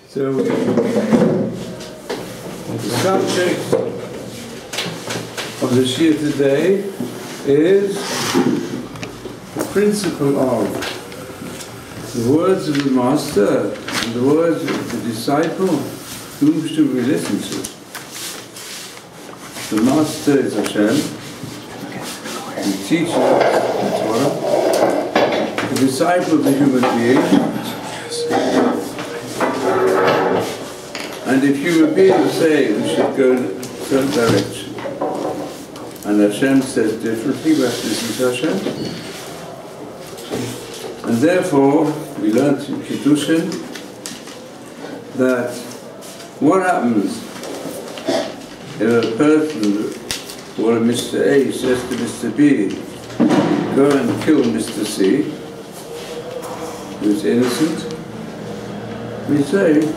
So the subject of the Shir today is the principle of the words of the Master and the words of the disciple. Whom should we listen to? The Master is Hashem, the teacher the Torah, the disciple the human being. And if human beings say we should go in a certain direction, and Hashem says differently, we have to listen to Hashem. And therefore, we learned in Kiddushin that what happens if a person or a Mr. A says to Mr. B, go and kill Mr. C, who's innocent? We say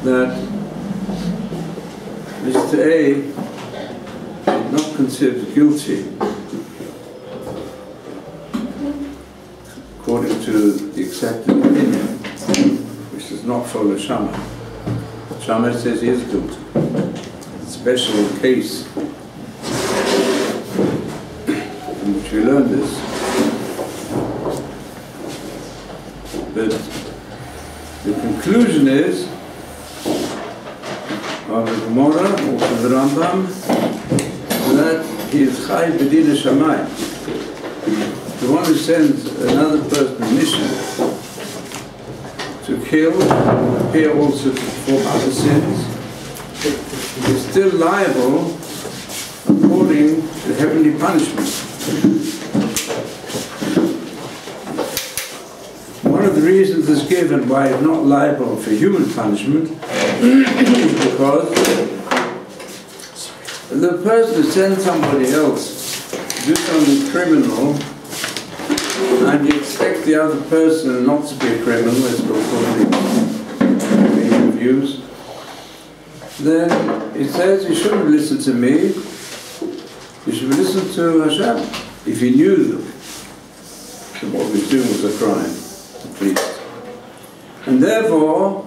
that Mr. A is not considered guilty according to the accepted opinion, which does not follow Shammai. Shammai says he is guilty. It's a special case in which we learn this. But the conclusion is of the Gemara, or from the Rambam, that he is Chai B'din Shammai. The one who sends another person a mission to kill, appear also to perform other sins, is still liable according to heavenly punishment. One of the reasons is given why he's not liable for human punishment is because the person who sends somebody else to do something criminal, and you expect the other person not to be a criminal, as according to views, then it says you shouldn't listen to me, you should listen to Hashem. If he knew that what he was doing was a crime, at least. And therefore,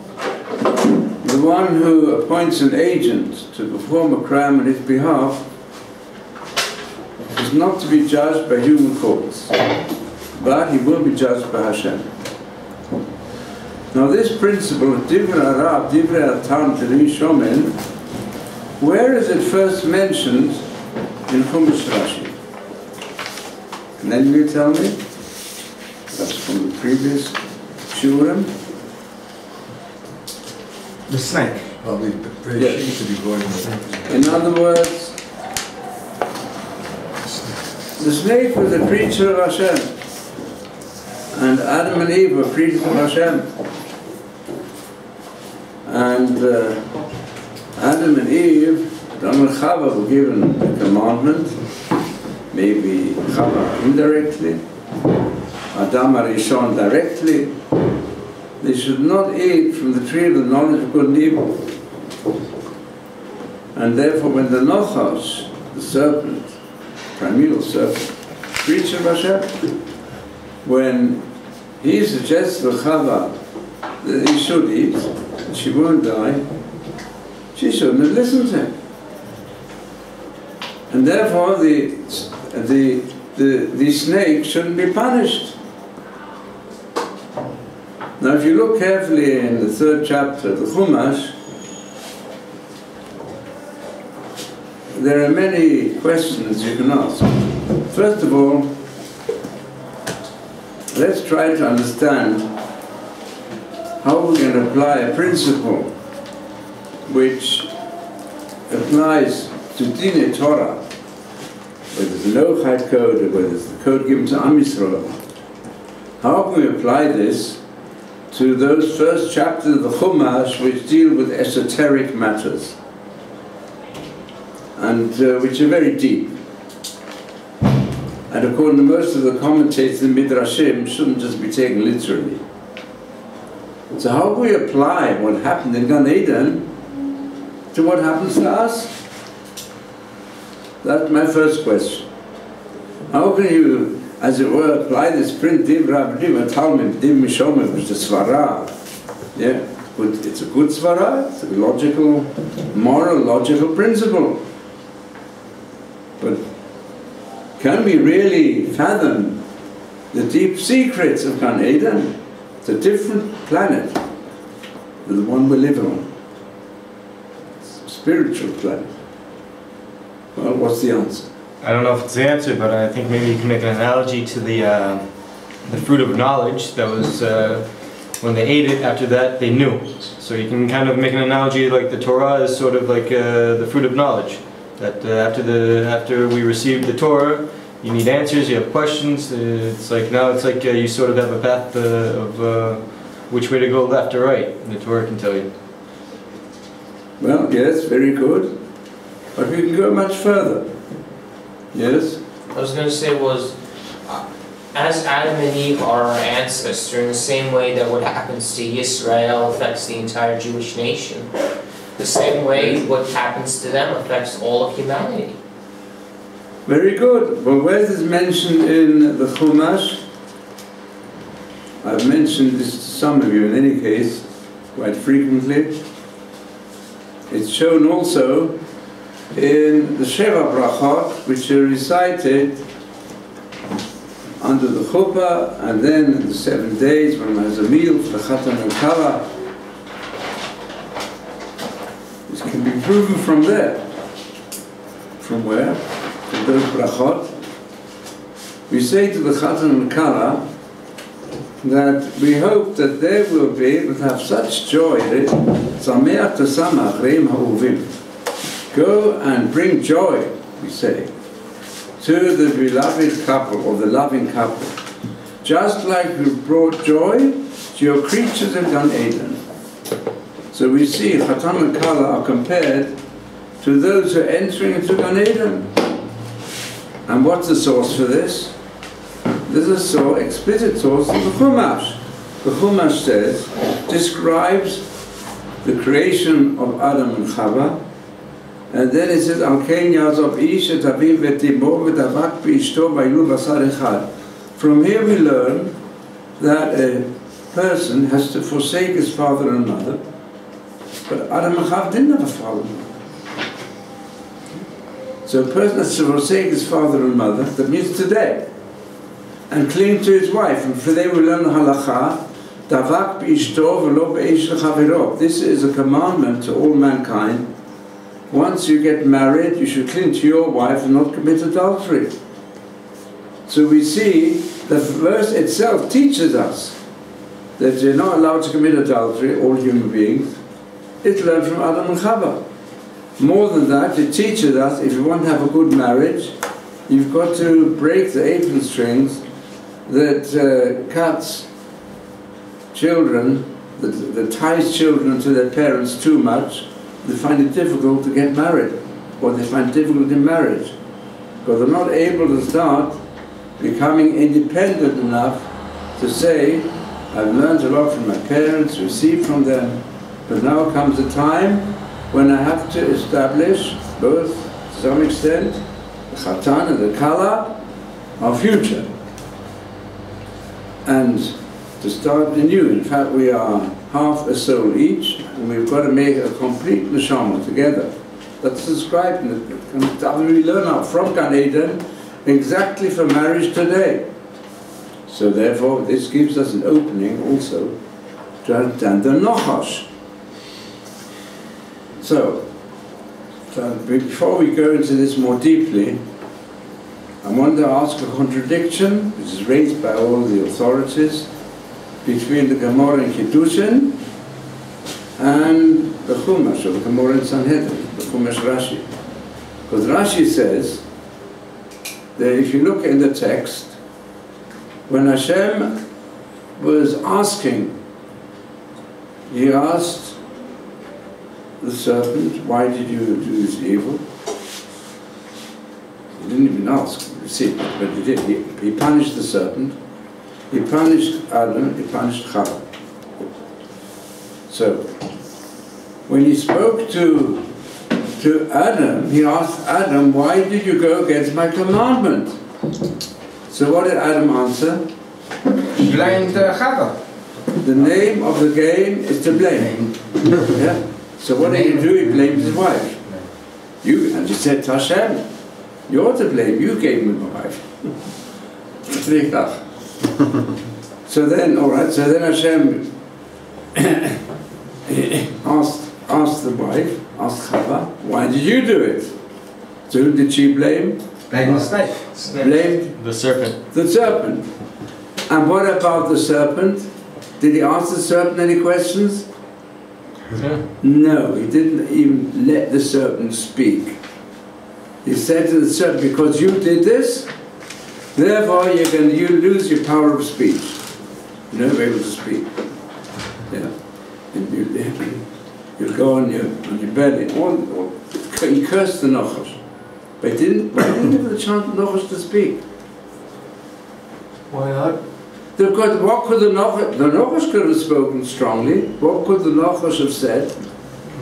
the one who appoints an agent to perform a crime on his behalf is not to be judged by human courts, but he will be judged by Hashem. Now this principle of Dvri Arab, Dvri Atam, Shomעים, where is it first mentioned in Chumash Rashi? Can anybody tell me? That's from the previous Shurim. The snake. Probably yes. To be going in other words, the snake was a creature of Hashem, and Adam and Eve were creatures of Hashem. And Adam and Eve, Adam and Chava were given a commandment, maybe Chava indirectly, Adam Arishon directly. They should not eat from the tree of the knowledge of good and evil. And therefore when the Nochash, the serpent, primeval serpent, creature of Hashem, when he suggests to Chava that he should eat, and she won't die, she shouldn't have listened to him. And therefore the snake shouldn't be punished. Now if you look carefully in the 3rd chapter of the Chumash, there are many questions you can ask. First of all, let's try to understand how we can apply a principle which applies to Dinei Torah, whether it's the Noachide code or whether it's the code given to Am Yisrael. How can we apply this to those first chapters of the Chumash which deal with esoteric matters and which are very deep, and according to most of the commentators in Midrashim shouldn't just be taken literally. So how do we apply what happened in Gan Eden to what happens to us? That's my first question. How can you, as it were, apply this print, Dvri Rabbi, Talmud, Dvri Shomim, which is Svara, yeah, it's a good svara, it's a logical, moral, logical principle. But can we really fathom the deep secrets of Gan Eden? It's a different planet than the one we live on. It's a spiritual planet. Well, what's the answer? I don't know if it's the answer, but I think maybe you can make an analogy to the fruit of knowledge that was, when they ate it, after that they knew. So you can kind of make an analogy like the Torah is sort of like the fruit of knowledge. That after we receive the Torah, you need answers, you have questions. It's like now it's like you sort of have a path of which way to go, left or right. And the Torah can tell you. Well, yes, very good. But we can go much further. Yes? I was going to say was, as Adam and Eve are our ancestor, in the same way that what happens to Israel affects the entire Jewish nation, the same way what happens to them affects all of humanity. Very good. Well, where is this mentioned in the Chumash? I've mentioned this to some of you in any case, quite frequently. It's shown also in the Sheva Brachot, which are recited under the chuppah, and then in the 7 days when one has a meal for the Chatan and Kala. This can be proven from there. From where? From those brachot. We say to the Chatan and Kala that we hope that they will be able to have such joy. Sameach Tasamach Reim Ha'uvim. Go and bring joy, we say, to the beloved couple or the loving couple, just like you brought joy to your creatures in Gan Eden. So we see Chatan and Kala are compared to those who are entering into Gan Eden. And what's the source for this? There's a explicit source in the Chumash. The Chumash says, describes the creation of Adam and Chava, and then it says, Al-Kein Yazov Ish et Aviv v'Timo v'Davak v'Ishto v'Yilu Basar Echad. From here we learn that a person has to forsake his father and mother, but Adam and Chava didn't have a father and mother. So a person has to forsake his father and mother, that means today, and cling to his wife. And for they will learn the halacha, Davak b'Ishto v'lo b'Eish l'chavero. This is a commandment to all mankind. Once you get married, you should cling to your wife and not commit adultery. So we see the verse itself teaches us that you're not allowed to commit adultery, all human beings. It's learned from Adam and Chava. More than that, it teaches us if you want to have a good marriage, you've got to break the apron strings that cuts children, that ties children to their parents too much. They find it difficult to get married, or they find difficult in marriage, because they're not able to start becoming independent enough to say, I've learned a lot from my parents, received from them, but now comes a time when I have to establish, both to some extent, the Chatan and the Kala, our future. And to start anew. In fact, we are half a soul each, and we've got to make a complete neshama together. That's described in it. We learn out from Gan Eden exactly for marriage today. So therefore, this gives us an opening also to understand the Nochash. So before we go into this more deeply, I want to ask a contradiction, which is raised by all the authorities, between the Gemara in Kiddushin and the Chumash, or the Gemara in Sanhedrin, the Chumash Rashi. Because Rashi says that if you look in the text, when Hashem was asking, he asked the serpent, why did you do this evil? He didn't even ask, you see, but he did. He punished the serpent, he punished Adam, he punished Chava. So, when he spoke to Adam, he asked Adam, why did you go against my commandment? So what did Adam answer? Blamed Chava. The name of the game is to blame. Yeah? So what did he do? He blamed his wife. And he said to Hashem, you're to blame, you gave me my wife. So then, all right, so then Hashem asked the wife, asked Chava, why did you do it? So who did she blame? Blame the snake. Blamed The serpent. the serpent. And what about the serpent? Did he ask the serpent any questions? Yeah. No, he didn't even let the serpent speak. He said to the serpent, because you did this, therefore you lose your power of speech. You're never able to speak. Yeah. And you'll go on your belly. He cursed the Nachash. But he didn't give the chance to Nachash to speak. Why not? Because what could the Nachash could have spoken strongly. What could the Nachash have said?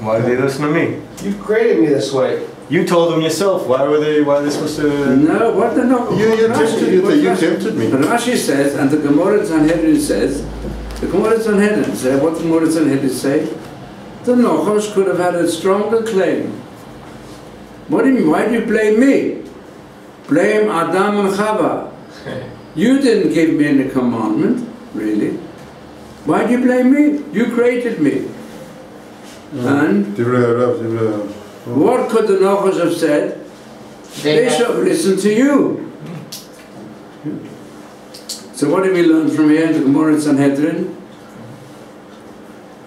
Why did they listen to me? You created me this way. You told them yourself. Why are they supposed to? No, what the Nachash? You tempted me. And Rashi says, and the Gemara Sanhedrin says, what the Gemara Sanhedrin say? The Nachash could have had a stronger claim. What do you mean? Why do you blame me? Blame Adam and Chava. You didn't give me any commandment, really. Why do you blame me? You created me. And what could the Nachash have said? They should have listened to you. So what do we learn from here in the Gemara Sanhedrin?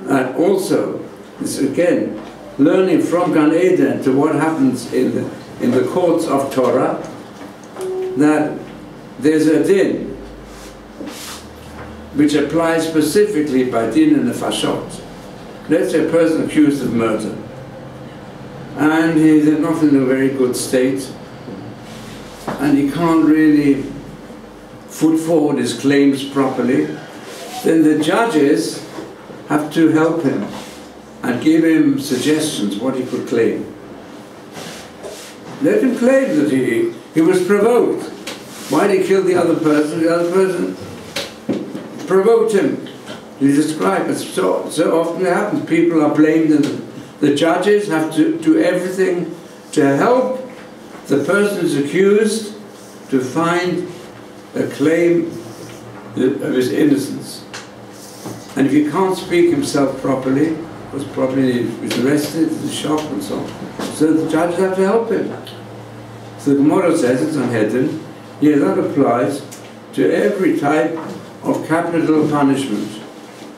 And also, this again, learning from Gan Eden to what happens in the courts of Torah, that there's a din which applies specifically by din and nefashot. Let's say a person accused of murder, and he's not in a very good state, and he can't really put forward his claims properly, then the judges have to help him and give him suggestions what he could claim. Let him claim that he was provoked. Why did he kill the other person? The other person provoked him. You describe it. So often it happens. People are blamed, and the judges have to do everything to help the person who's accused to find a claim of his innocence. And if he can't speak himself properly, because probably he was arrested, he was shocked and so on, so the judges have to help him. So the Gemara says, it's on Hedden, yeah, that applies to every type of capital punishment.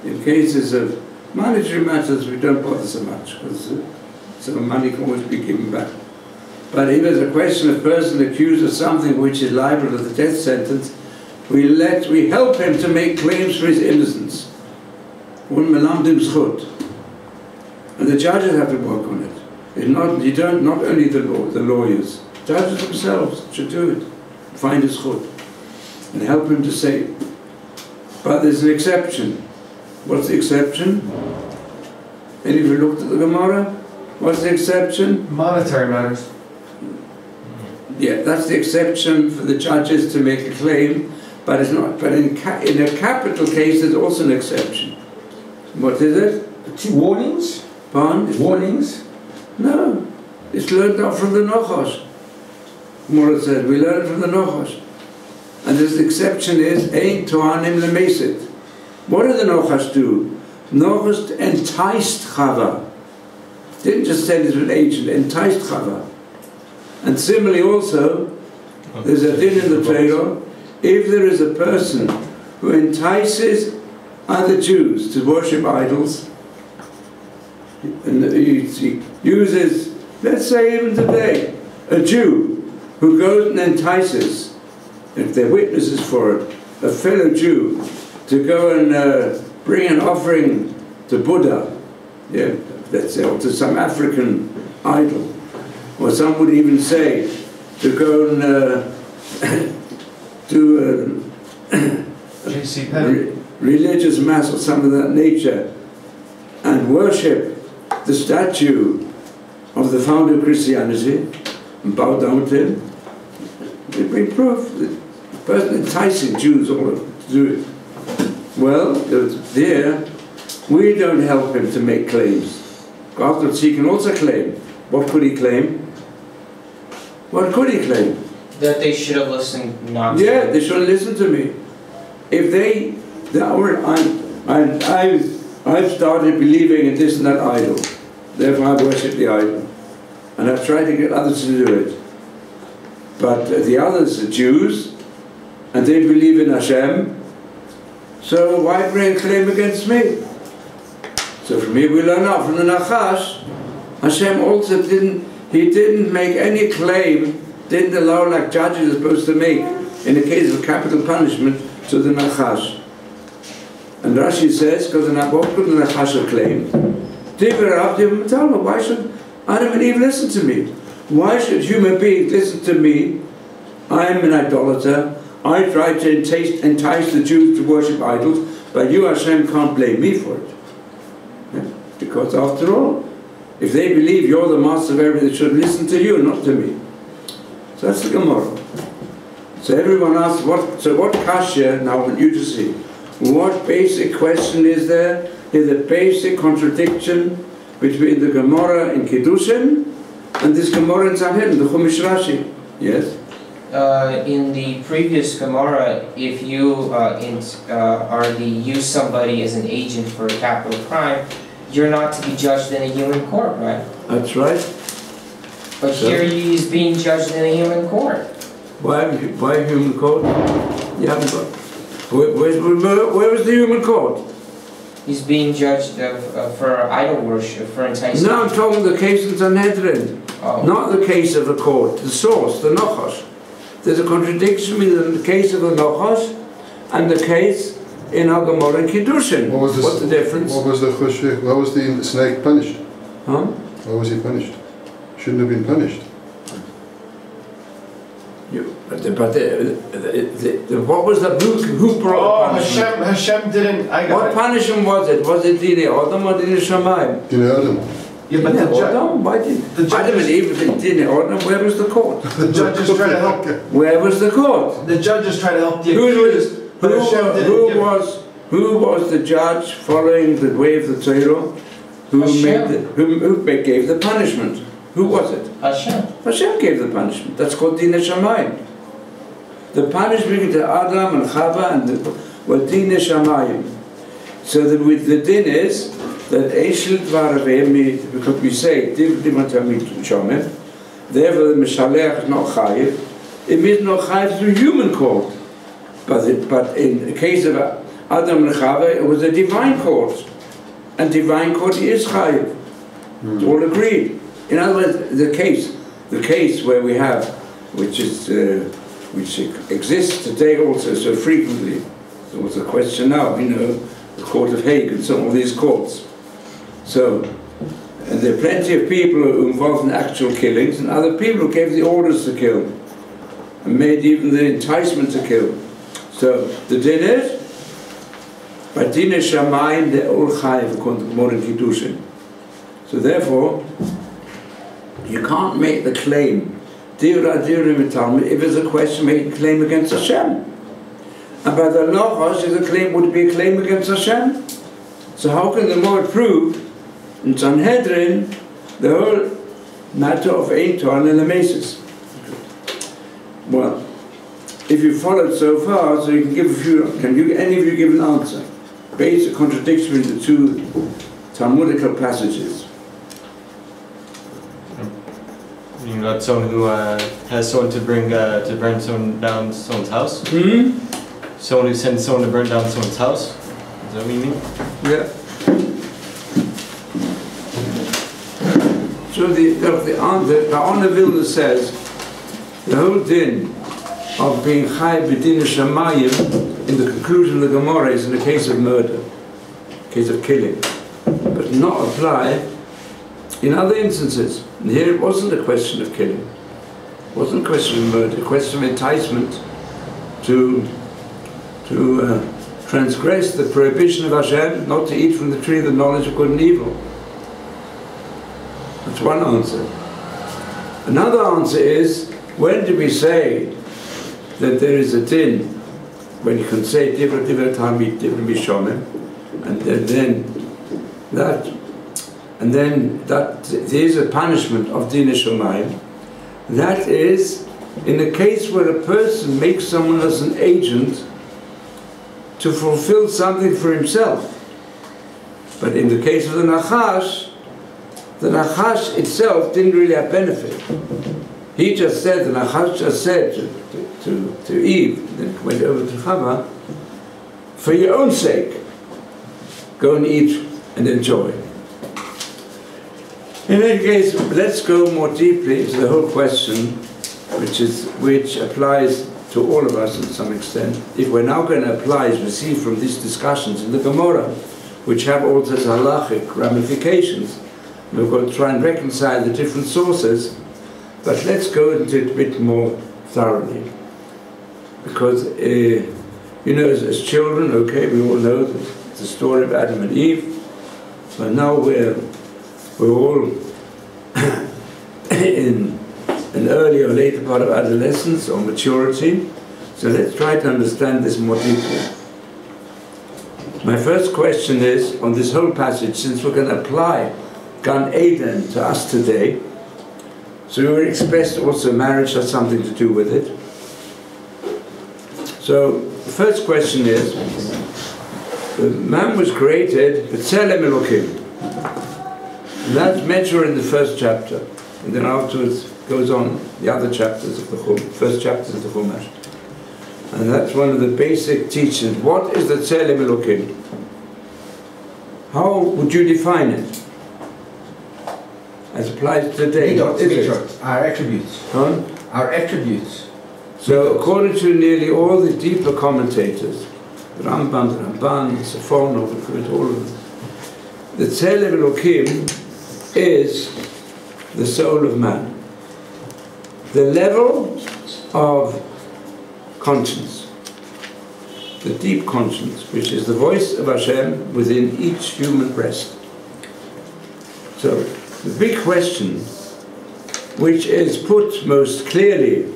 In cases of monetary matters, we don't bother so much, because some money can always be given back. But if there's a question of a person accused of something which is liable to the death sentence, we help him to make claims for his innocence. And the judges have to work on it. Not only the lawyers, judges themselves should do it. Find his chut and help him to say. But there's an exception. What's the exception? Any of you looked at the Gemara? What's the exception? Monetary matters. Yeah, that's the exception for the judges to make a claim, but it's not. But in a capital case, there's also an exception. What is it? Warnings? Pardon? Warnings? No, it's learned out from the Nachash. Gemara said, we learn from the Nachash. And this exception is, Ein Toanim Lemesit. What did the Nachash do? Nachash enticed Chava. Didn't just send it to an agent, enticed Chava. And similarly also, there's a din in the Torah, if there is a person who entices other Jews to worship idols, and he uses, let's say even today, a Jew who goes and entices, if they're witnesses for it, a fellow Jew to go and bring an offering to Buddha, yeah, let's say, or to some African idol. Or some would even say to go and do a religious mass or something of that nature and worship the statue of the founder of Christianity and bow down to him. It would be proof that the person enticing Jews all to do it. Well, there, we don't help him to make claims. Afterwards, he can also claim. What could he claim? What could he claim? That they should have listened not to Yeah, him. they should listen to me. If I've started believing in this and that idol. Therefore I worship the idol. And I've tried to get others to do it. But the others are Jews, and they believe in Hashem, so why bring a claim against me? So from here we learn out from the Nachash, Hashem also didn't make any claim, didn't allow like judges are supposed to make in the case of capital punishment to the Nachash. And Rashi says, because what could the Nachash have claimed? Why should Adam and Eve listen to me? Why should human beings listen to me? I am an idolater. I tried to entice the Jews to worship idols, but you, Hashem, can't blame me for it. Yeah? Because after all, if they believe you're the master of everything, they should listen to you, not to me. So that's the Gemara. So everyone asks, what kasha, now I want you to see, what basic question is there? Is a basic contradiction between the Gemara in Kiddushin and this Gemara in Sanhedrin, the Chumash Rashi. Yes? In the previous Gemara, if you use somebody as an agent for a capital crime, you're not to be judged in a human court, right? That's right. But so, here he's being judged in a human court. Why human court? You haven't got. Where was the human court? He's being judged for idol worship, for enticing. No, I'm talking the case in Sanhedrin. Oh. Not the case of the court, the source, the Nachash. There's a contradiction between the case of the Nachash and the case in our Gemara and Kiddushin. What's the difference? What was the snake punished? Huh? Why was he punished? Shouldn't have been punished. What was the who brought punishment? Hashem didn't. What punishment was it? Was it Dine Adam or Dine Shamayim? Dine Adam. Yeah, but Adam, why did Adam and Eve Dine Adam? Where was the court? The judges try to help. Where was the court? The judges try to help the accused. Who was the judge following the way of the Torah? Who gave the punishment? Who was it? Hashem. Hashem gave the punishment. That's called Dine Shamayim. The punishment to Adam and Chava and was Dine Shamayim. So the din is that Eshel Dvaravim, because we say Dvrim Atlamid Shomim, therefore the Mishaleach is not Chayiv. It means not Chayiv through human court. But in the case of Adam and Chava, it was a divine court. And divine court is Chayiv. It's all agreed. In other words, the case where we have, which exists today also so frequently, there was a question now, the Court of Hague and some of these courts. So, and there are plenty of people who are involved in actual killings, and other people who gave the orders to kill, and made even the enticement to kill. So, the din is, by Dine Shamayim, they're all chayiv according to modern Kiddushin. So therefore, you can't make the claim, if it's a question, make a claim against Hashem. And by the Nachash, would be a claim against Hashem. So how can the Lord prove in Sanhedrin the whole matter of Ein Torah and Nemesis? Well, if you followed so far, so you can give any of you give an answer? Basic contradiction between the two Talmudical passages. You know, that's someone who has someone to burn down someone's house? Someone who sends someone to burn down someone's house? Is that what you mean? Yeah. So the Honor Vilna says the whole din of being Chai B'din Shamayim in the conclusion of the Gemara is in the case of murder, case of killing, but not apply in other instances. And here it wasn't a question of killing, it wasn't a question of murder, a question of enticement to transgress the prohibition of Hashem not to eat from the tree of the knowledge of good and evil. That's one answer. Another answer is, when do we say that there is a din when you can say Dibra Dibra Talmid Dibra Shomim, and then that there is a punishment of Din Shomayim. That is in a case where a person makes someone as an agent to fulfill something for himself. But in the case of the Nachash itself didn't really have benefit. He just said, the Nachash just said to Eve, then went over to Chava, for your own sake, go and eat and enjoy. In any case, let's go more deeply into the whole question, which applies to all of us to some extent. If we're now going to apply, as we see from these discussions in the Gemara, which have all these halachic ramifications, we're going to try and reconcile the different sources, but let's go into it a bit more thoroughly. Because, as children, okay, we all know the story of Adam and Eve, but now we're all in an early or later part of adolescence or maturity, so let's try to understand this more deeply. My first question is, on this whole passage, since we're going to apply Gan Eden to us today, so we were expressed also marriage has something to do with it. So the first question is, the man was created B'Tselem Elokim. And that's mentioned in the first chapter, and then afterwards goes on the other chapters of the first chapters of the Chumash. And that's one of the basic teachings. What is the Tselem Elokim? How would you define it? As applies to today. Our attributes. Huh? Our attributes. So according to nearly all the deeper commentators, the Rambam, the Ramban, the Sephorno, all of them, the Tselem Elokim is the soul of man. The level of conscience, the deep conscience, which is the voice of Hashem within each human breast. So, the big question, which is put most clearly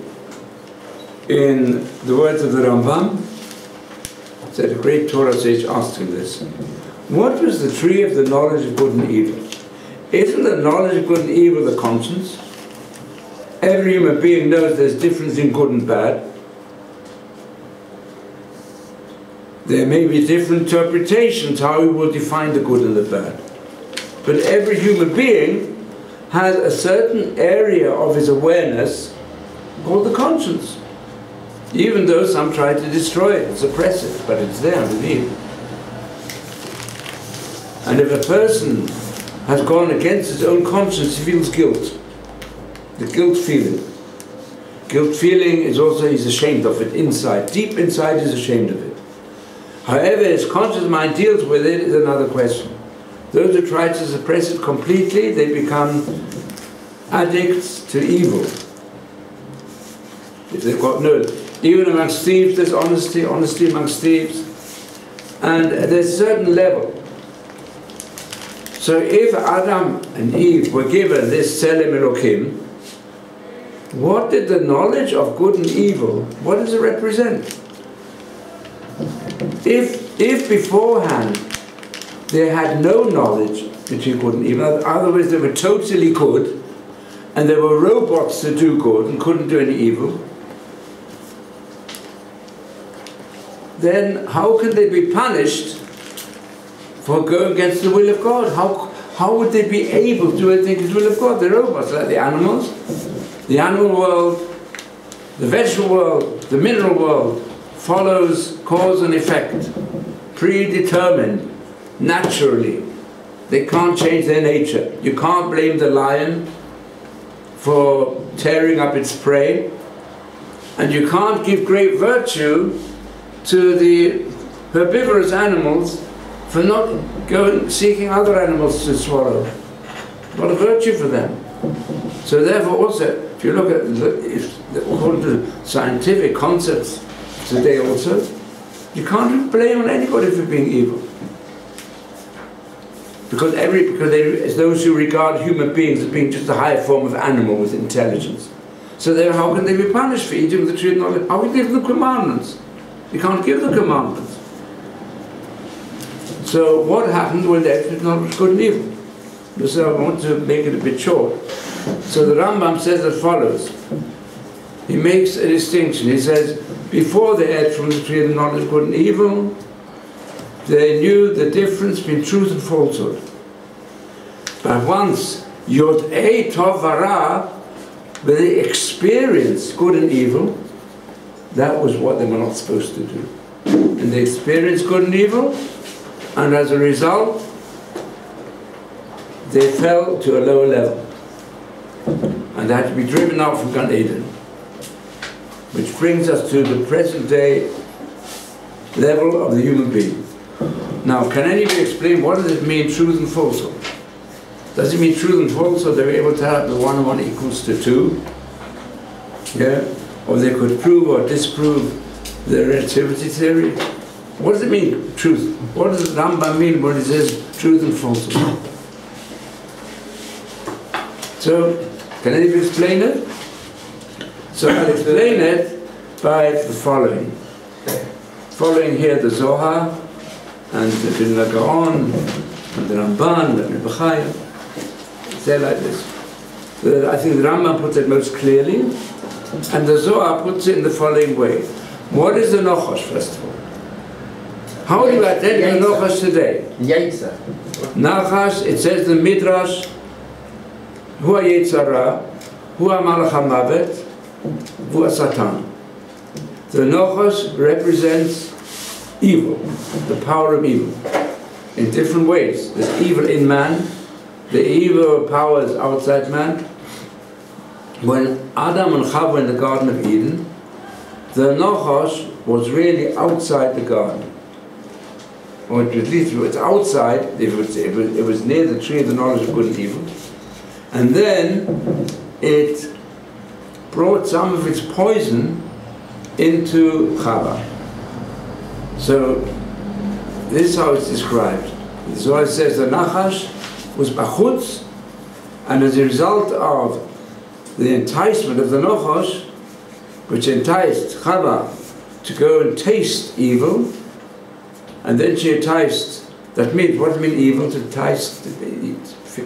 in the words of the Rambam, said a great Torah sage asked him this: what was the tree of the knowledge of good and evil? Isn't the knowledge of good and evil the conscience? Every human being knows there's difference in good and bad. There may be different interpretations how we will define the good and the bad. But every human being has a certain area of his awareness called the conscience. Even though some try to destroy it, suppress it, but it's there within. And if a person has gone against his own conscience, he feels guilt. The guilt feeling. Guilt feeling is also, he's ashamed of it inside. Deep inside he's ashamed of it. However, his conscious mind deals with it is another question. Those who try to suppress it completely, they become addicts to evil. If they've got no, even amongst thieves there's honesty amongst thieves, and there's a certain level. So if Adam and Eve were given this Tselem Elokim, what did the knowledge of good and evil, what does it represent? If beforehand they had no knowledge between good and evil, in other words they were totally good, and there were robots to do good and couldn't do any evil, then how can they be punished for going against the will of God? How would they be able to do anything against the will of God? They're robots, like the animals. The animal world, the vegetable world, the mineral world follows cause and effect, predetermined, naturally. They can't change their nature. You can't blame the lion for tearing up its prey, and you can't give great virtue to the herbivorous animals for not going seeking other animals to swallow. What a virtue for them. So therefore also, if you look at according to scientific concepts today also, you can't blame on anybody for being evil. Because those who regard human beings as being just a higher form of animal with intelligence. So then how can they be punished for eating the tree of knowledge? How can they give them commandments? You can't give the commandments. So what happened when the absolute knowledge was good and evil? So I want to make it a bit short. So the Rambam says as follows. He makes a distinction. He says, before they ate from the tree of the knowledge of good and evil, they knew the difference between truth and falsehood. But once Yod Ei Tov Vara, when they experienced good and evil, that was what they were not supposed to do. And they experienced good and evil, and as a result, they fell to a lower level. And they had to be driven out from Gan Eden. Which brings us to the present day level of the human being. Now, can anybody explain what does it mean, truth and falsehood? Does it mean truth and falsehood? They're able to have the 1 and 1 equals to 2. Yeah? Or they could prove or disprove the relativity theory. What does it mean, truth? What does Rambam mean when he says truth and falsehood? So, can anybody explain it? So I'll explain it by the following. Following here the Zohar, and the Vilna Gaon, and the Ramban, and the Bechaya. They're like this. I think the Rambam puts it most clearly, and the Zohar puts it in the following way. What is the Nochash, first of all? How do you identify the Nochash today? Yaitza. Nachash, it says the Midrash, Hu ha-Yetzara, Hu ha-Malach ha-Mavet, Hu ha-Satan. The Nochash represents evil, the power of evil, in different ways. There's evil in man, the evil powers outside man. When Adam and Chava in the Garden of Eden, the Nochash was really outside the garden. Or at least it was outside, it was near the tree of the knowledge of good and evil. And then it brought some of its poison into Chava. So this is how it's described. The Zohar says the Nachash was bachutz, and as a result of the enticement of the Nochash, which enticed Chava to go and taste evil, and then she enticed, that means, what does it mean evil? To entice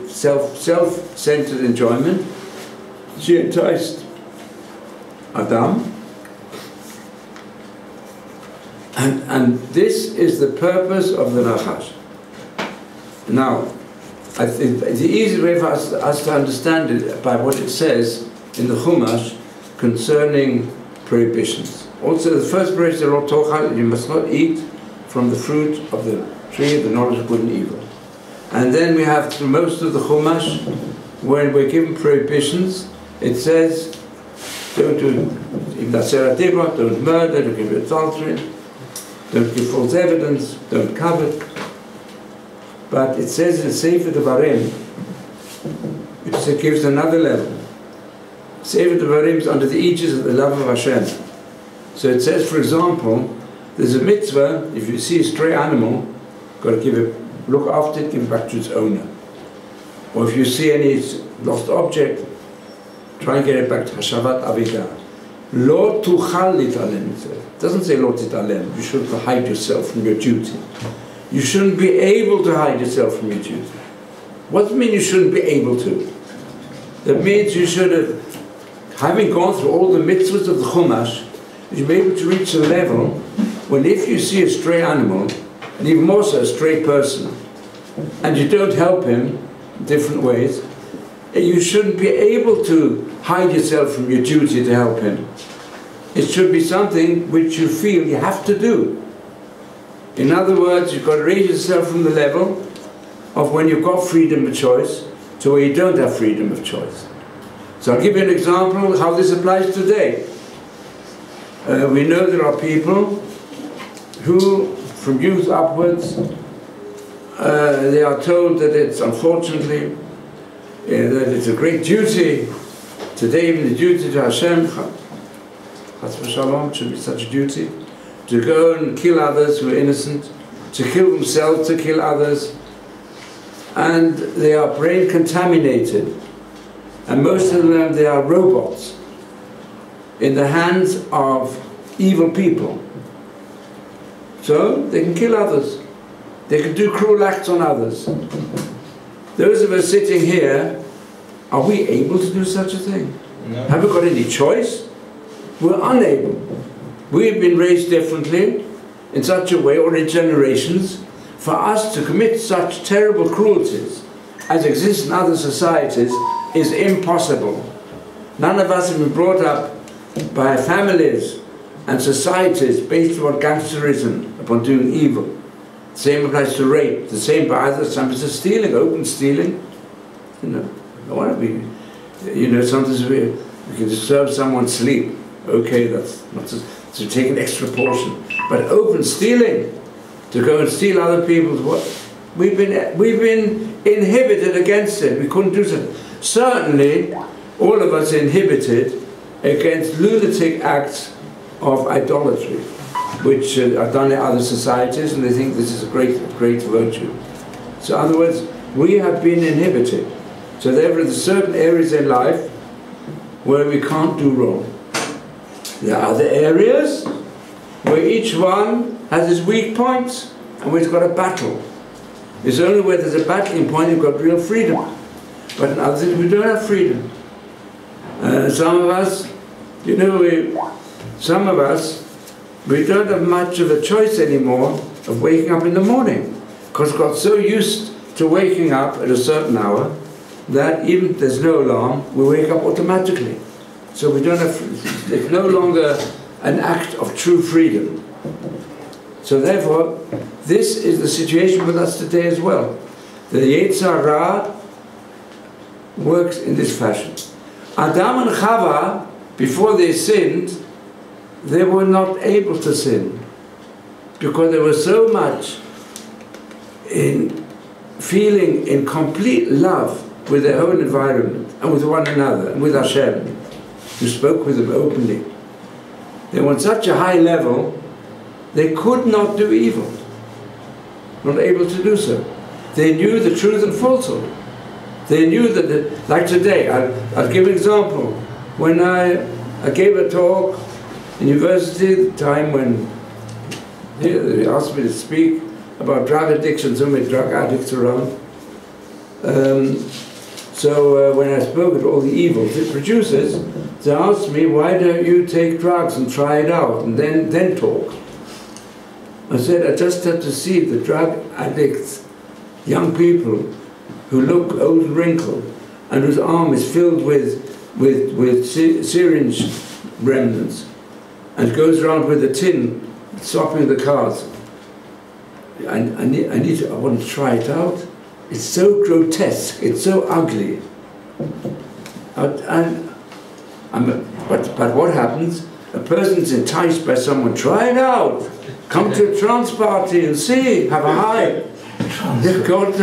self-centered enjoyment. She enticed Adam, and this is the purpose of the Nachash. Now, I think the easy way for us to understand it by what it says in the Chumash concerning prohibitions. Also, the first prohibition, you must not eat from the fruit of the tree of the knowledge of good and evil. And then we have through most of the Chumash, when we're given prohibitions, it says, don't do don't murder, don't give adultery, don't give false evidence, don't covet. But it says in Sefer Devarim, it gives another level. Sefer Devarim is under the aegis of the love of Hashem. So it says, for example, there's a mitzvah, if you see a stray animal, got to give it, look after it, give it back to its owner. Or if you see any lost object, try and get it back to Hashavat Avidah. Lo tuchal litalem, it says. It doesn't say lo titalem, you shouldn't hide yourself from your duty. You shouldn't be able to hide yourself from your duty. What does it mean you shouldn't be able to? That means you should have, having gone through all the mitzvahs of the Chumash, you should be able to reach a level when if you see a stray animal, and even more so a stray person, and you don't help him in different ways, you shouldn't be able to hide yourself from your duty to help him. It should be something which you feel you have to do. In other words, you've got to raise yourself from the level of when you've got freedom of choice to where you don't have freedom of choice. So I'll give you an example of how this applies today. We know there are people who, from youth upwards, they are told that it's unfortunately that it's a great duty today, even the duty to Hashem, Chas v'shalom, should be such a duty, to go and kill others who are innocent, to kill themselves, to kill others, and they are brain contaminated, and most of them, they are robots in the hands of evil people. So they can kill others. They can do cruel acts on others. Those of us sitting here, are we able to do such a thing? No. Have we got any choice? We're unable. We've been raised differently, in such a way, or in generations, for us to commit such terrible cruelties as exist in other societies is impossible. None of us have been brought up by families and societies based upon gangsterism, upon doing evil. The same applies to rape, the same by other sometimes to stealing, open stealing. You know, I want to be, you know, sometimes we can disturb someone's sleep. Okay, that's not to take an extra portion. But open stealing, to go and steal other people's what? We've been inhibited against it. We couldn't do so. Certainly, all of us are inhibited against lunatic acts of idolatry, which are done in other societies, and they think this is a great virtue. So in other words, we have been inhibited. So there are certain areas in life where we can't do wrong. There are other areas where each one has his weak points and where he's got a battle. It's only where there's a battling point you've got real freedom. But in other things we don't have freedom. Some of us, you know, some of us, we don't have much of a choice anymore of waking up in the morning, because we've got so used to waking up at a certain hour that even if there's no alarm, we wake up automatically. So we don't have, it's no longer an act of true freedom. So therefore, this is the situation with us today as well. The Yetzer Hara works in this fashion. Adam and Chava, before they sinned, they were not able to sin, because they were so much in feeling in complete love with their own environment and with one another and with Hashem, who spoke with them openly. They were on such a high level, they could not do evil, not able to do so. They knew the truth and falsehood. They knew that, like today, I'll give an example. When I gave a talk in university at the time when they asked me to speak about drug addiction, so many drug addicts around. So when I spoke at all the evils it produces, they asked me, why don't you take drugs and try it out and then talk? I said, I just have to see the drug addicts, young people who look old and wrinkled and whose arm is filled with syringe remnants and goes around with a tin swapping the cars. I want to try it out. It's so grotesque, it's so ugly. But what happens? A person's enticed by someone, try it out. Come to a trance party and see, have a high. Go on a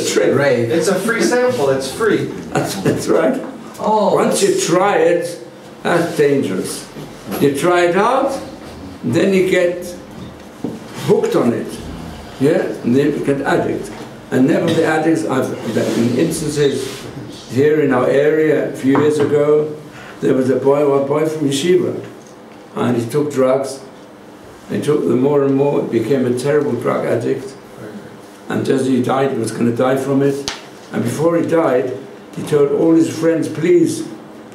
trip. It's a free sample, it's free. That's right. Oh, Once you try it, that's dangerous. You try it out, then you get hooked on it. Yeah, and then you get addict. And never the addicts, there have been instances here in our area a few years ago. There was a boy from Yeshiva, and he took drugs. He took them more and more, became a terrible drug addict. And as he died, he was going to die from it. And before he died, he told all his friends, please,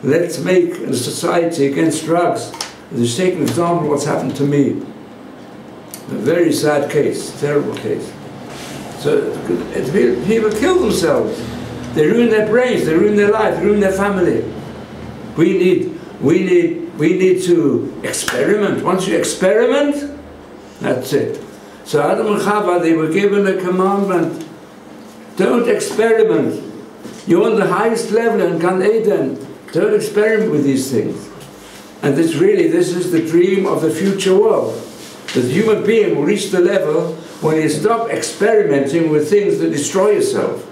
let's make a society against drugs. And he's taken an example of what's happened to me. A very sad case, terrible case. So people kill themselves. They ruin their brains, they ruin their life, they ruin their family. We need to experiment. Once you experiment, that's it. So Adam and Chava, they were given a commandment. Don't experiment. You're on the highest level in Gan Eden. Don't experiment with these things. And this is the dream of the future world. That the human being will reach the level when you stop experimenting with things that destroy yourself.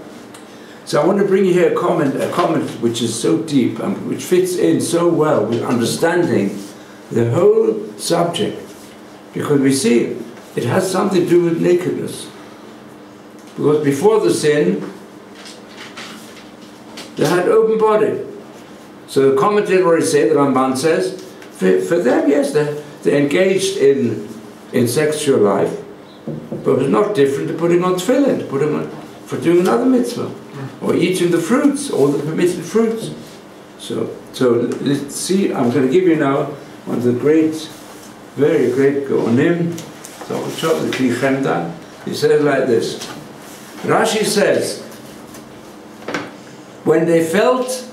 So I want to bring you here a comment which is so deep and which fits in so well with understanding the whole subject. Because we see it has something to do with nakedness. Because before the sin, they had open body. So the commentator already said, the Ramban says, for them, yes, they're engaged in in sexual life, but it was not different to putting on tefillin, for doing another mitzvah, or eating the fruits, all the permitted fruits. So let's see, I'm going to give you now one of the great, very great Gaonim, the Kli Chemda. He says like this. Rashi says, when they felt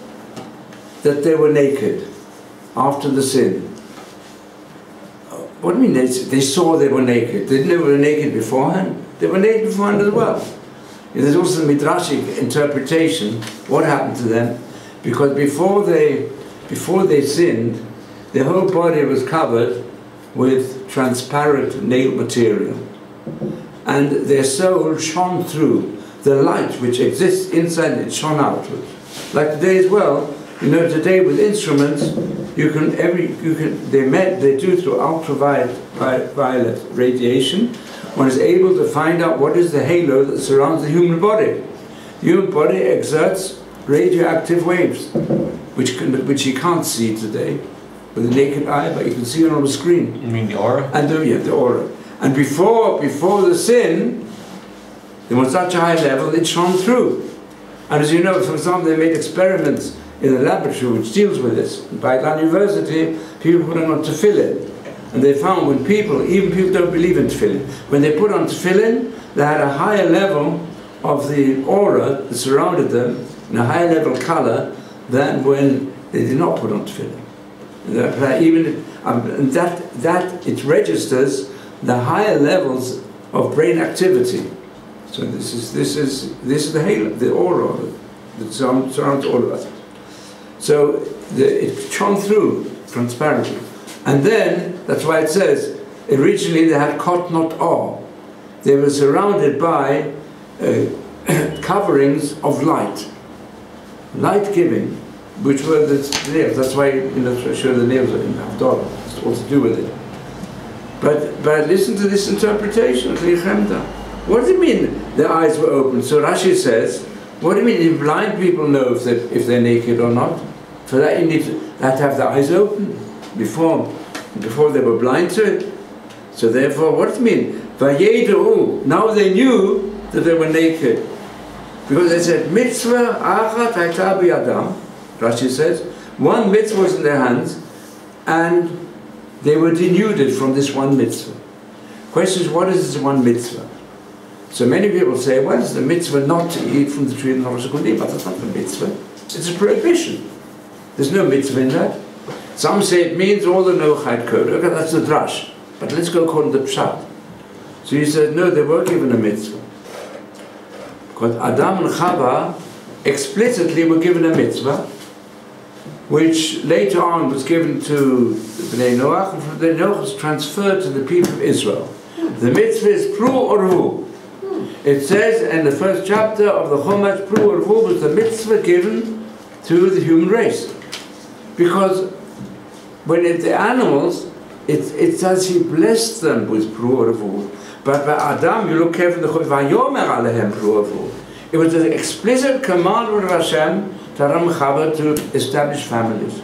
that they were naked after the sin. What do you mean they saw they were naked? They didn't know they were naked beforehand. They were naked beforehand as well. There's also the Midrashic interpretation, what happened to them, because before they sinned, their whole body was covered with transparent nail material. And their soul shone through. The light which exists inside it shone outward. Like today as well, you know, today with instruments, they do through ultraviolet radiation, one is able to find out what is the halo that surrounds the human body. The human body exerts radioactive waves, which you can't see today with the naked eye, but you can see it on the screen. You mean the aura? And the aura. And before the sin, there was such a high level it shone through. And as you know, for example, they made experiments in the laboratory which deals with this. By Beit University, people put on tefillin. And they found when even people don't believe in tefillin, when they put on tefillin, they had a higher level of the aura that surrounded them, and a higher level color than when they did not put on tefillin. And that it registers the higher levels of brain activity. So this is the halo, the aura that surrounds all of us. So it shone through transparently. And then, that's why it says, originally they had kot not or. They were surrounded by coverings of light. Light giving, which were the nails. That's why, you know, I show the nails in Havdalah. It's all to do with it. But listen to this interpretation of the Chemda. What does it mean their eyes were open? So Rashi says, what do you mean if blind people know if they're naked or not? For that you need to have their eyes open before they were blind to it. So therefore, what does it mean? Vayedu, now they knew that they were naked. Because they said, mitzvah achat hayta biyadam, Rashi says, one mitzvah was in their hands, and they were denuded from this one mitzvah. Question is, what is this one mitzvah? So many people say, well, it's the mitzvah not to eat from the tree of the knowledge of good and evil, but that's not the mitzvah. It's a prohibition. There's no mitzvah in that. Some say it means all the no-chayt code. Okay, that's the drash. But let's go call it the pshat. So he said, no, they were given a mitzvah. Because Adam and Chava explicitly were given a mitzvah, which later on was given to the Bnei Noach, and from the Noach was transferred to the people of Israel. The mitzvah is pru orvu. It says in the first chapter of the Chumash, pru orvu was the mitzvah given to the human race. Because when the animals, it says he blessed them with pru orvu. But by Adam, you look carefully, vayomer alehem pru orvu. It was an explicit commandment of Hashem to Adam and Chava to establish families.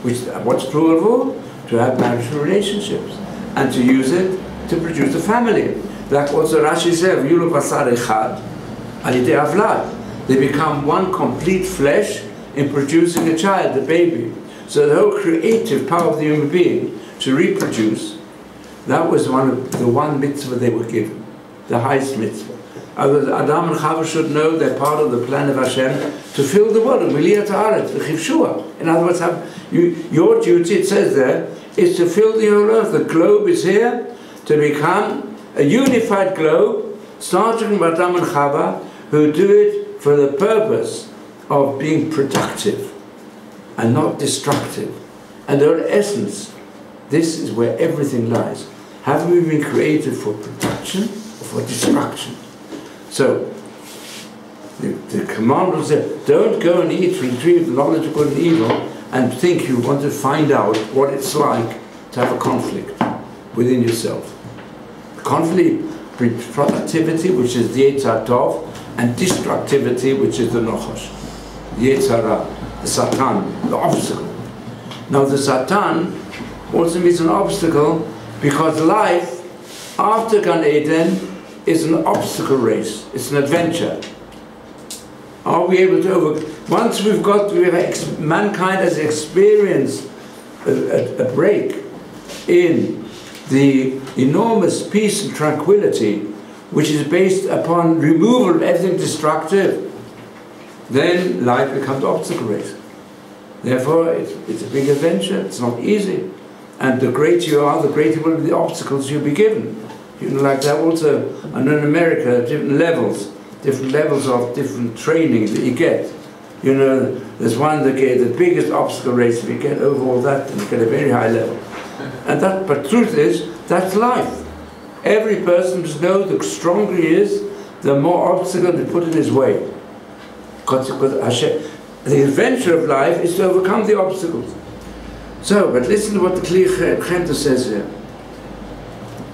What's pru orvu? To have marital relationships and to use it to produce a family. Like also Rashi says, Yulu basar echad al yidei avlad. They become one complete flesh in producing a child, a baby. So the whole creative power of the human being to reproduce, that was the one mitzvah they were given, the highest mitzvah. Adam and Chava should know they're part of the plan of Hashem to fill the world, miliyat haaretz, v'chivshua. In other words, your duty, it says there, is to fill the whole earth. The globe is here to become a unified globe, starting with Adam and Chava, who do it for the purpose of being productive and not destructive. And their essence, this is where everything lies. Have we been created for production or for destruction? So, the command was there, don't go and eat from the tree of the knowledge of good and evil and think you want to find out what it's like to have a conflict within yourself. Conflict brings productivity, which is the Yetzer Tov, and destructivity, which is the Nochosh, the Yetzer Hara, the Satan, the obstacle. Now the Satan also means an obstacle because life after Gan Eden is an obstacle race. It's an adventure. Are we able to once mankind has experienced a break in the enormous peace and tranquility which is based upon removal of everything destructive, then life becomes obstacle race. Therefore, it's a big adventure. It's not easy. And the greater you are, the greater will be the obstacles you'll be given. You know, like that also, and in America, different levels of different training that you get. You know, there's one that gets the biggest obstacle race. If you get over all that, then you get a very high level. And that, but truth is, that's life. Every person must know the stronger he is, the more obstacles they put in his way. Because the adventure of life is to overcome the obstacles. So, but listen to what the Kli says here.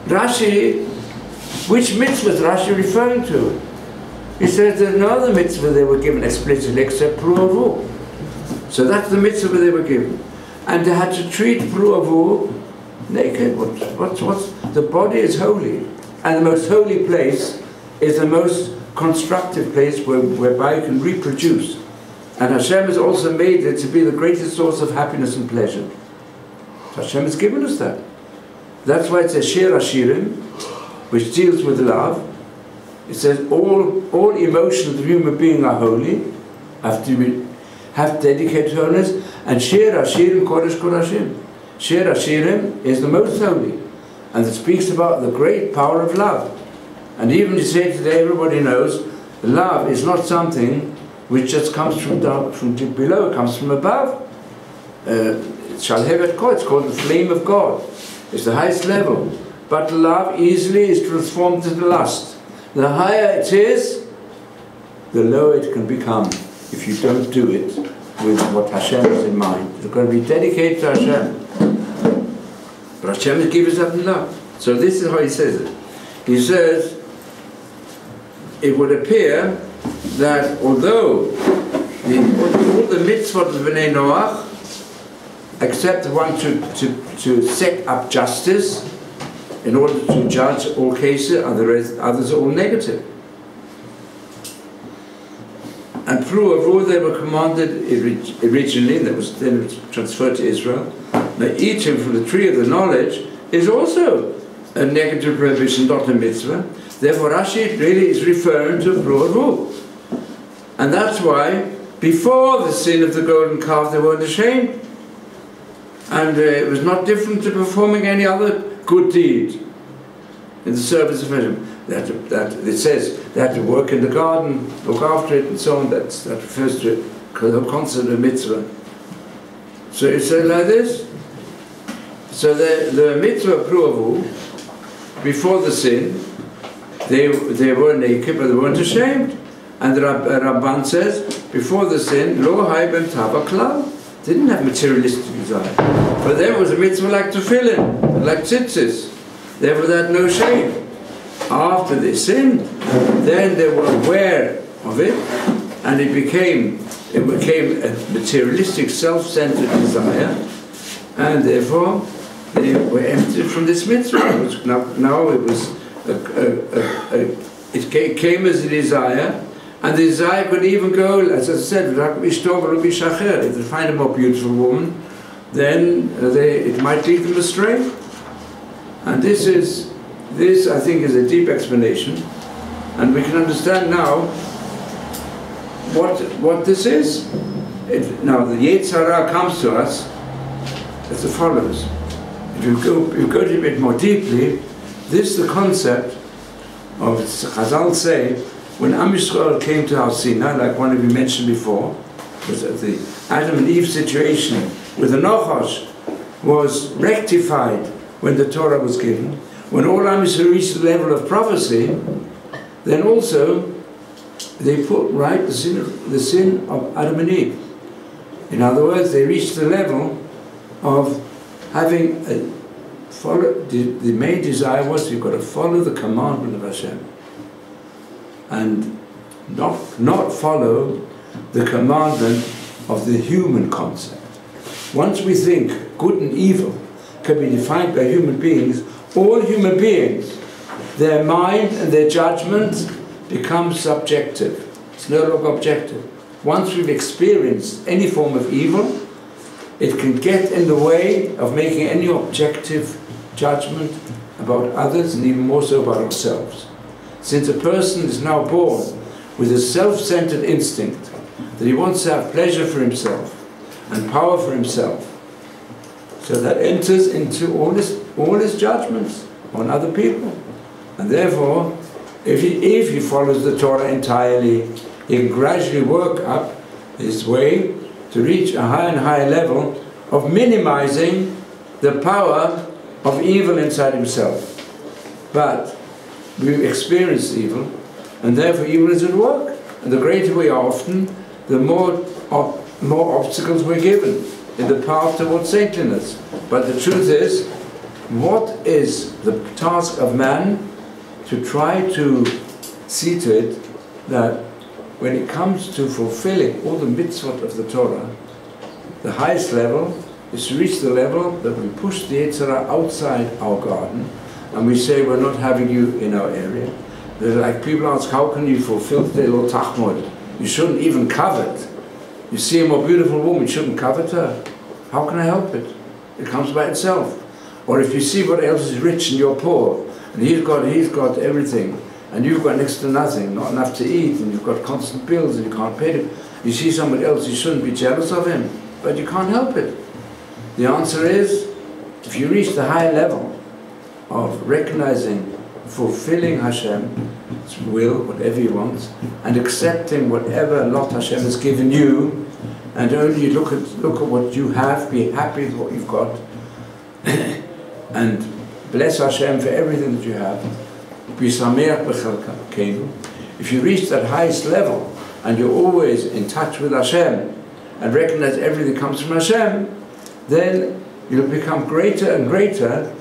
Rashi, which mitzvah is Rashi referring to? He says there's no other mitzvah they were given explicitly except Pruavu. So that's the mitzvah they were given. And they had to treat Pruavu naked. The body is holy. And the most holy place is the most constructive place whereby you can reproduce. And Hashem has also made it to be the greatest source of happiness and pleasure. Hashem has given us that. That's why it says Shir Hashirim, which deals with love. It says all emotions of the human being are holy, have dedicated holiness, and Shir Hashirim Kodesh Kodashim. Shir Hashirim is the most holy, and it speaks about the great power of love. And even you say today, everybody knows, love is not something which just comes from below, it comes from above. It's called the flame of God. It's the highest level. But love easily is transformed into lust. The higher it is, the lower it can become if you don't do it with what Hashem has in mind. You're going to be dedicated to Hashem. But Hashem has given us up in love. So this is how he says it. He says, it would appear that although all the mitzvot of Bnei Noach, except the one to set up justice in order to judge all cases, and the rest, others are all negative. And through Avu they were commanded originally, that was then transferred to Israel. Now eating from the tree of the knowledge is also a negative prohibition, not a mitzvah. Therefore Rashi really is referring to Avu. And that's why before the sin of the golden calf they weren't ashamed. And it was not different to performing any other good deed in the service of Hashem. That it says they had to work in the garden, look after it, and so on. That refers to the concept of mitzvah. So it says like this. So the mitzvah pruavu, before the sin, they were naked, but they weren't ashamed. And the Ramban says, before the sin, lo hai ben tava klal. They didn't have materialistic desire. For them it was a mitzvah like tefillin, like tzitzis. Therefore they had no shame. After they sinned, then they were aware of it, and it became a materialistic, self-centered desire, and therefore they were emptied from this mitzvah. Now it was it came as a desire. And the desire could even go, as I said, if they find a more beautiful woman, then it might lead them astray. And this I think is a deep explanation, and we can understand now what this is. Now the Yetzer Hara comes to us as follows. If you go to it a bit more deeply, this is the concept of Chazal say, when Am Yisrael came to Har Sinai, like one of you mentioned before, was the Adam and Eve situation with the Nachash was rectified when the Torah was given. When all Am Yisrael reached the level of prophecy, then also they put right the sin of Adam and Eve. In other words, they reached the level of having the main desire was you've got to follow the commandment of Hashem, and not follow the commandment of the human concept. Once we think good and evil can be defined by human beings, all human beings their mind and their judgment becomes subjective. It's no longer objective. Once we've experienced any form of evil, it can get in the way of making any objective judgment about others, and even more so about ourselves. Since a person is now born with a self-centered instinct that he wants to have pleasure for himself and power for himself, so that enters into all his judgments on other people. And therefore, if he follows the Torah entirely, he can gradually work up his way to reach a higher and higher level of minimizing the power of evil inside himself. But we experience evil, and therefore evil is at work. And the greater we are often, the more obstacles we're given in the path towards saintliness. But the truth is, what is the task of man? To try to see to it that when it comes to fulfilling all the mitzvot of the Torah, the highest level is to reach the level that we push the Yetzirah outside our garden, and we say we're not having you in our area. They're like people ask, how can you fulfill the Lo Tachmod? You shouldn't even covet. You see a more beautiful woman, you shouldn't covet her. How can I help it? It comes by itself. Or if you see what else is rich and you're poor, and he's got everything, and you've got next to nothing, not enough to eat, and you've got constant bills and you can't pay them. You see somebody else, you shouldn't be jealous of him, but you can't help it. The answer is, if you reach the high level of recognizing, fulfilling Hashem's will, whatever you want, and accepting whatever lot Hashem has given you, and only look at what you have, be happy with what you've got, and bless Hashem for everything that you have. If you reach that highest level, and you're always in touch with Hashem, and recognize everything comes from Hashem, then you'll become greater and greater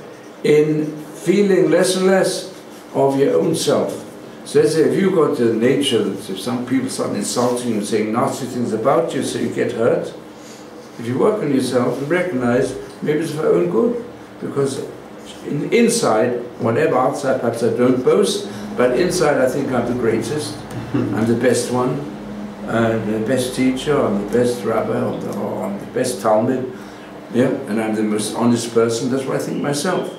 in feeling less and less of your own self. So let's say if you've got the nature that if some people start insulting you and saying nasty things about you so you get hurt, if you work on yourself and recognize maybe it's for your own good, because inside, whatever outside, perhaps I don't boast, but inside I think I'm the greatest, I'm the best one, the best teacher, I'm the best rabbi, or I'm the best talmid, yeah, and I'm the most honest person. That's what I think myself.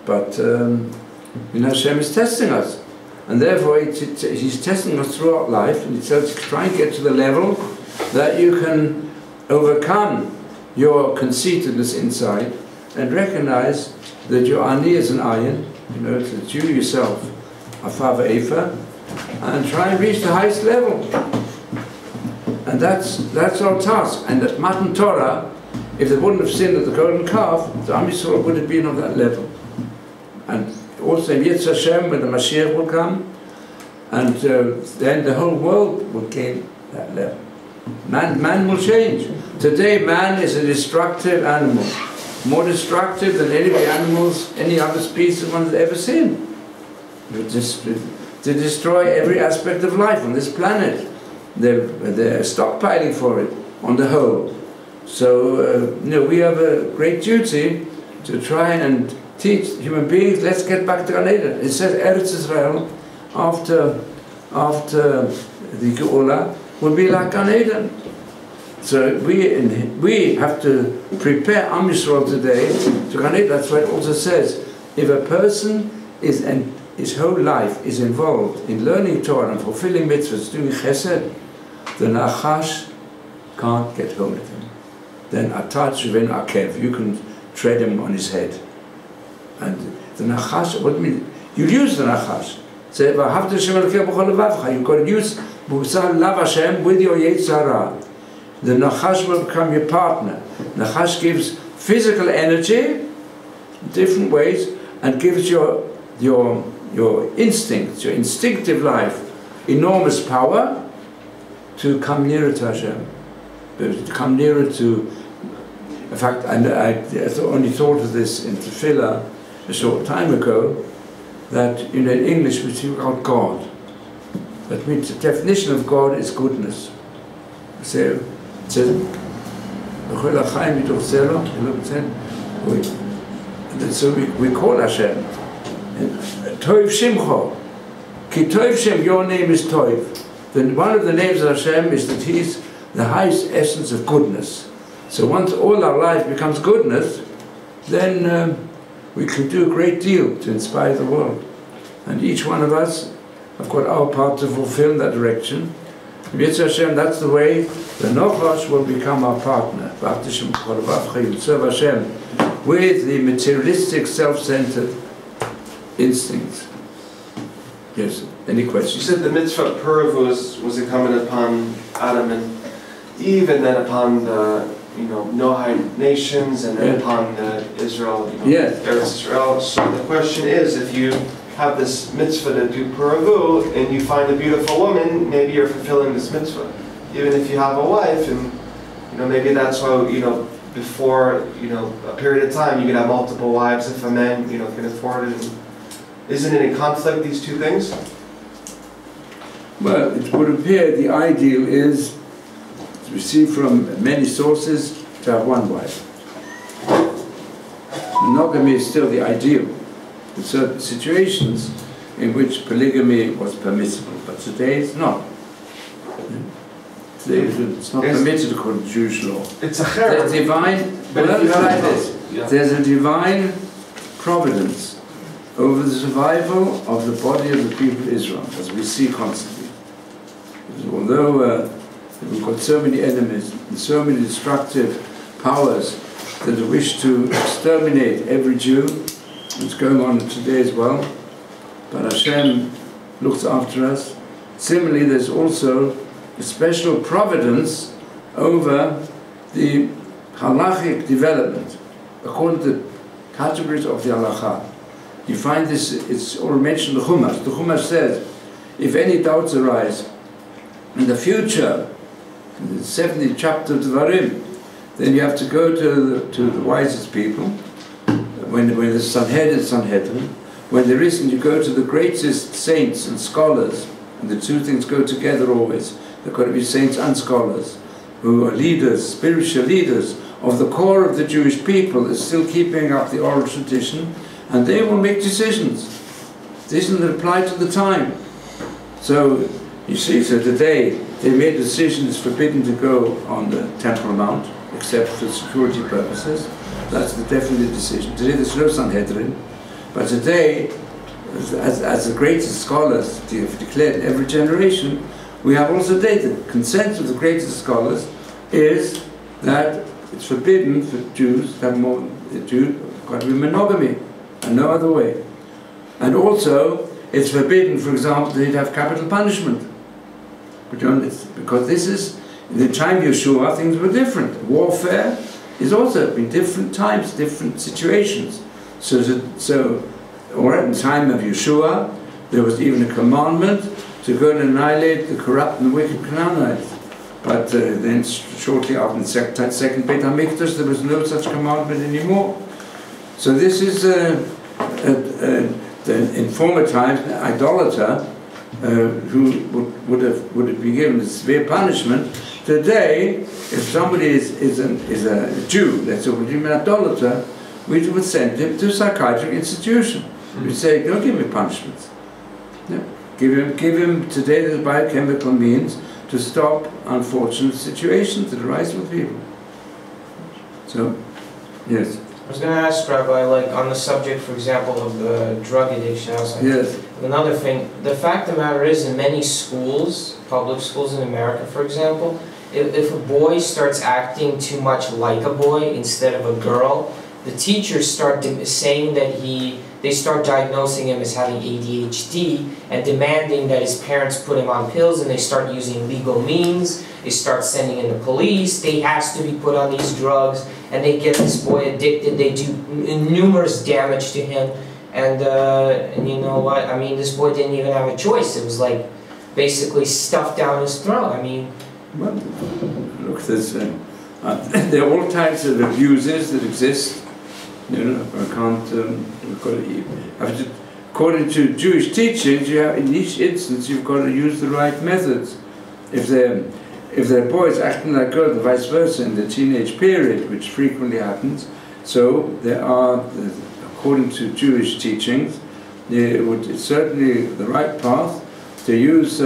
But Hashem is testing us, and therefore He's testing us throughout life, and He says, try and get to the level that you can overcome your conceitedness inside and recognize that your ani is an ayin, that you yourself are Fava Efa, and try and reach the highest level. And that's our task. And at Matan Torah, if they wouldn't have sinned at the golden calf, the Am Yisrael would have been on that level. And also in Yetz Hashem, when the Mashiach will come, and then the whole world will gain that level. Man will change. Today man is a destructive animal, more destructive than any of the animals, any other species one has ever seen. To destroy every aspect of life on this planet. They're stockpiling for it on the whole. So we have a great duty to try and teach human beings, let's get back to Gan Eden. It says Eretz Israel after the Geula will be like Gan Eden. So we have to prepare Am Yisrael today to Gan Eden. That's why it also says, if a person his whole life is involved in learning Torah and fulfilling mitzvahs, doing chesed, the Nachash can't get hold of him. Then Atach Ven Akev, you can tread him on his head. And the Nachash, what do you mean? You use the Nachash. Say, you've got to use love Hashem with your Yetzirah. The Nachash will become your partner. Nachash gives physical energy, different ways, and gives your instincts, your instinctive life, enormous power to come nearer to Hashem, to come nearer to. In fact, I only thought of this in Tefillah a short time ago, that in English we speak about God. That means the definition of God is goodness. So we call Hashem Tov Shimcho. Ki Tov Shem, your name is Tov. Then one of the names of Hashem is that He's the highest essence of goodness. So once all our life becomes goodness, then we can do a great deal to inspire the world. And each one of us have got our part to fulfill in that direction. Yitzhak Hashem, that's the way the Nochash will become our partner. Serve Hashem with the materialistic, self-centered instincts. Yes, any questions? You said the mitzvah Purav was incumbent upon Adam and Eve, and then upon the Noahide nations, and then upon Israel, Eretz Israel. So the question is, if you have this mitzvah to do Puravu, and you find a beautiful woman, maybe you're fulfilling this mitzvah. Even if you have a wife, and maybe that's why before a period of time you can have multiple wives if a man can afford it. Isn't it in conflict, these two things? Well, it would appear the ideal is, as we see from many sources, to have one wife. Monogamy is still the ideal. In certain situations in which polygamy was permissible, but today it's not. Today it's not permitted according to Jewish law. It's a cherem. There's divine, there's a divine providence over the survival of the body of the people of Israel, as we see constantly. Although we've got so many enemies and so many destructive powers that wish to exterminate every Jew, it's going on today as well, but Hashem looks after us. Similarly, there's also a special providence over the halachic development according to the categories of the halacha. You find this, it's already mentioned in the Chumash. The Chumash says, if any doubts arise in the future, in the 70th chapter of Dvarim, then you have to go to the wisest people. When there's Sanhedrin, when there isn't, you go to the greatest saints and scholars, and the two things go together always. There have got to be saints and scholars, who are leaders, spiritual leaders of the core of the Jewish people, is still keeping up the oral tradition, and they will make decisions that apply to the time. So, you see, so today, they made a decision it's forbidden to go on the Temple Mount, except for security purposes. That's the definite decision. Today there's no Sanhedrin, but today, as the greatest scholars have declared in every generation, we have also today the consent of the greatest scholars is that it's forbidden for Jews to have more than Jews, got to be monogamy, and no other way. And also, it's forbidden, for example, that you'd have capital punishment. Because this is, in the time of Yeshua, things were different. Warfare is also in different times, different situations. So or at the time of Yeshua, there was even a commandment to go and annihilate the corrupt and wicked Canaanites. But then shortly after the second Beit HaMikdash, there was no such commandment anymore. So this is, in former times, an idolater who would have been given a severe punishment. Today, if somebody is a Jew, let's say, an idolater, we would send him to a psychiatric institution. We'd say, don't give me punishments. Yeah. Give him today the biochemical means to stop unfortunate situations that arise with people. So, yes. I was going to ask, Rabbi, like on the subject, for example, of drug addiction. I was like, yes. Another thing, the fact of the matter is, in many schools, public schools in America, for example, if a boy starts acting too much like a boy instead of a girl, the teachers start saying that they start diagnosing him as having ADHD and demanding that his parents put him on pills, and they start using legal means. They start sending in the police. They has to be put on these drugs, and they get this boy addicted. They do numerous damage to him, and you know what? I mean, this boy didn't even have a choice. It was like basically stuffed down his throat. I mean, well, look, there are all types of abuses that exist. You know, I can't. According to Jewish teachings, you have, in each instance, you've got to use the right methods. If they're boys acting like girls, vice versa, in the teenage period, which frequently happens, so there are, according to Jewish teachings, it's certainly the right path to use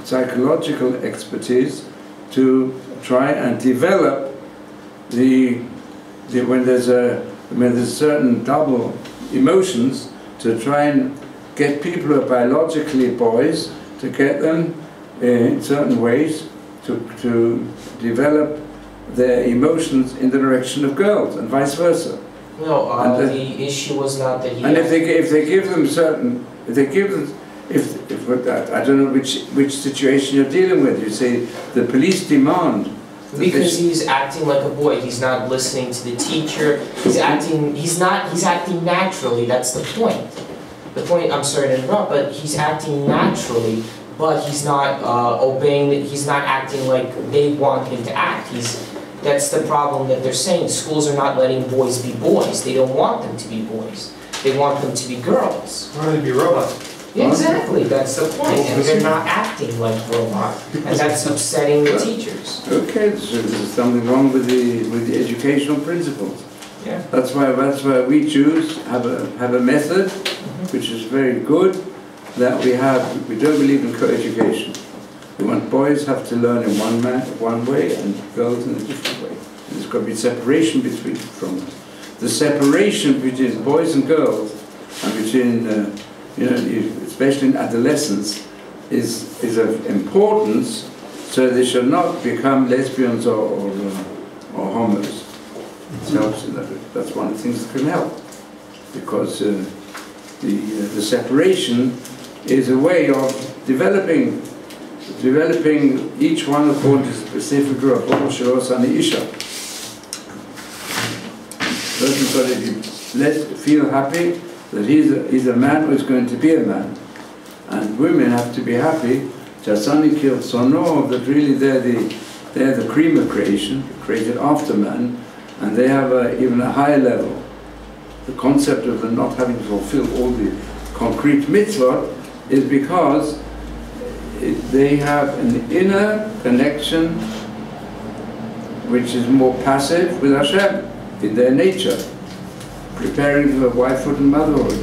psychological expertise to try and develop when there's certain double emotions, to try and get people who are biologically boys, to get them in certain ways to develop their emotions in the direction of girls, and vice versa. No, the issue was not that he... And if they give them certain... I don't know which situation you're dealing with. You say the police demand... Because he's acting like a boy, he's not listening to the teacher, he's acting naturally, that's the point. The point, I'm sorry to interrupt, but he's acting naturally, but he's not obeying, he's not acting like they want him to act. That's the problem that they're saying. Schools are not letting boys be boys. They don't want them to be boys. They want them to be girls. Why don't they be robots? Yeah, exactly, that's the point. And they're not acting like robots. And that's upsetting the teachers. Okay, so there's something wrong with the educational principles. Yeah. That's why we Jews have a method which is very good, that we don't believe in co-education. We want boys have to learn in one way and girls in a different way. And there's got to be separation from them. The separation between boys and girls and between especially in adolescence is of importance, so they shall not become lesbians or homos. It helps in that. That's one of the things that can help, because the separation is a way of developing each one according to specific group. Person's got to feel happy that he's a man who's going to be a man, and women have to be happy that really they're the cream of creation, created after man, and they have even a higher level. The concept of them not having to fulfill all the concrete mitzvot is because they have an inner connection which is more passive with Hashem in their nature, preparing for wifehood and motherhood.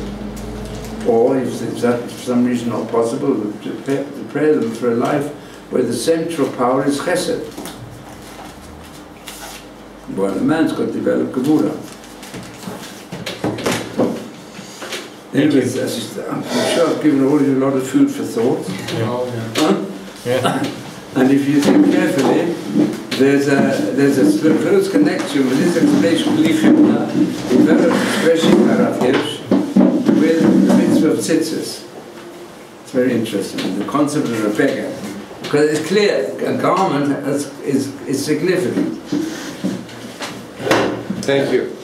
Or if that for some reason not possible, to prepare them for a life where the central power is chesed. Well, a man's got to develop gevura. Anyways, I'm sure I've given all you a lot of food for thought. And if you think carefully, there's a close connection with this explanation developed especially by Rav Hirsch with the mitzvah of tzitzis. It's very interesting, the concept of a beggar, because it's clear a garment is significant. Thank you.